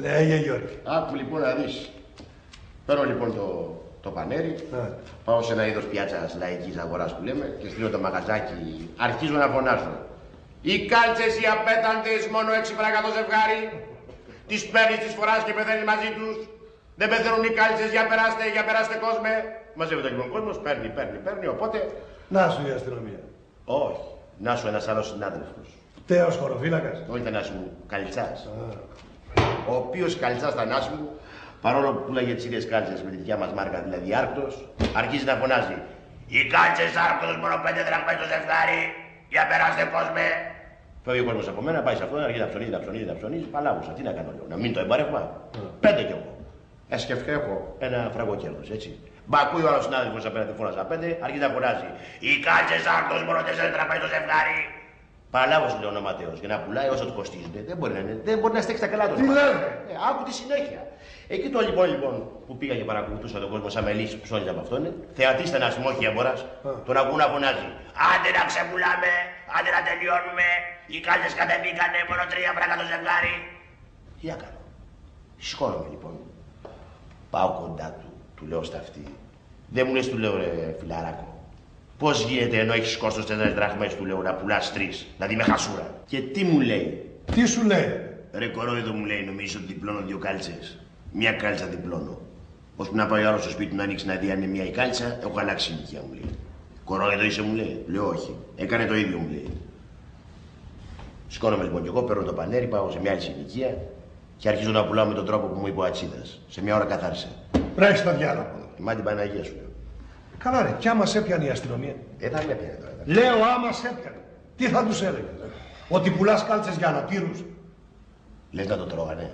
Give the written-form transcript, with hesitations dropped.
Λέγε Γιώργη. Άκου λοιπόν να δεις. Παίρνω λοιπόν το πανέρι, πάω σε ένα είδος πιάτσας λαϊκής αγοράς που λέμε και στείλω το μαγαζάκι, αρχίζω να φωνάζω. Οι κάλτσες οι απέταντες, μόνο 6 φράγκα το ζευγάρι. Τις παίρνεις, τις φοράς και πεθαίνει μαζί τους. Δεν πεθαίνουν οι κάλτσες, για περάστε κόσμε. Μαζεύεται λοιπόν ο κόσμος, παίρνει, οπότε... Να σου η αστυνομία. Όχι, να σου ένας άλλος συνάδελφος. Τέος χωροφύλακας. Όχι Θανάση μου, Καλτσάς. Ο οποίος Καλτσάς Θανάση μου, παρόλο που πουλάγε τις ίδιες κάλτσες με τη δικιά μας μάρκα, δηλαδή Άρκτος, αρχίζει να φωνάζει. Οι κάλτσες Άρκτος μόνο 5 δραχμές το ζευγάρι, για περάστε κόσμε. Φεύγει ο κόσμος από μένα, πάει σε αυτόν, αρχίζει να ψωνίζει, παλάβουσα. Τι να κάνω λέω, να μείνει το εμπάρευμα. 5 κι εγώ. Σκεφτικά έχω ένα φραγό κέρδος, έτσι. Μπα ακούει ο άλλος συνάδελφος απέναντι φώναζα 5, αρχίζει να φωνάζει. Οι κάλτσες Άρκτος μόνο 4 δραχμές το ζευγάρι. Παλάβος λέει ο ονοματέος για να πουλάει όσο του κοστίζεται. Δεν μπορεί να στέξει τα καλά του. Τι λέτε. Άκου τη συνέχεια. Εκεί το λοιπόν που πήγα και παρακολουθούσα τον κόσμο σαν μελής που ψώνιζε από αυτόν, θεατής ήταν ασημόχη εμπόρας, τον ακούω να φωνάζει. Άντε να ξεπουλάμε, άντε να τελειώνουμε. Οι κάλτσες κατεβήκανε μόνο 3 φράγκα το ζευγάρι. Τι να κάνω. Σηκώνομαι λοιπόν. Πάω κοντά του λέω στα αυτή. Δεν μου λες, του λέω ρε φιλαράκο. Πώς γίνεται ενώ έχεις κόστος 4 δραχμές, του λέω, να πουλάς 3, δηλαδή με χασούρα. Και τι μου λέει. Τι σου λέει. Ρε κορόιδο μου λέει, νομίζω ότι διπλώνω 2 κάλτσες. Μια κάλτσα διπλώνω. Ώσπου να πάει ο άλλος στο σπίτι του να ανοίξει να δει αν είναι μια η κάλτσα, έχω αλλάξει ηλικία μου λέει. Κορόιδο είσαι μου λέει. Λέω όχι. Έκανε το ίδιο μου λέει. Σηκώνομαι λοιπόν κι εγώ, παίρνω το πανέρι, πάω σε μια άλλη ηλικία και αρχίζω να πουλάω με τον τρόπο που μου είπε ο Ατσίδας. Σε μια ώρα καθάρισα. Βρέχει το διάλογο. Μα την Παναγία σου λέω. Καλά ρε, κι άμα σε έπιανε η αστυνομία. Θα με έπιανε τώρα. Λέω άμα σε έπιανε. Τι θα τους έλεγες. Ότι πουλάς κάλτσες για αναπήρους. Λες να το τρώγανε.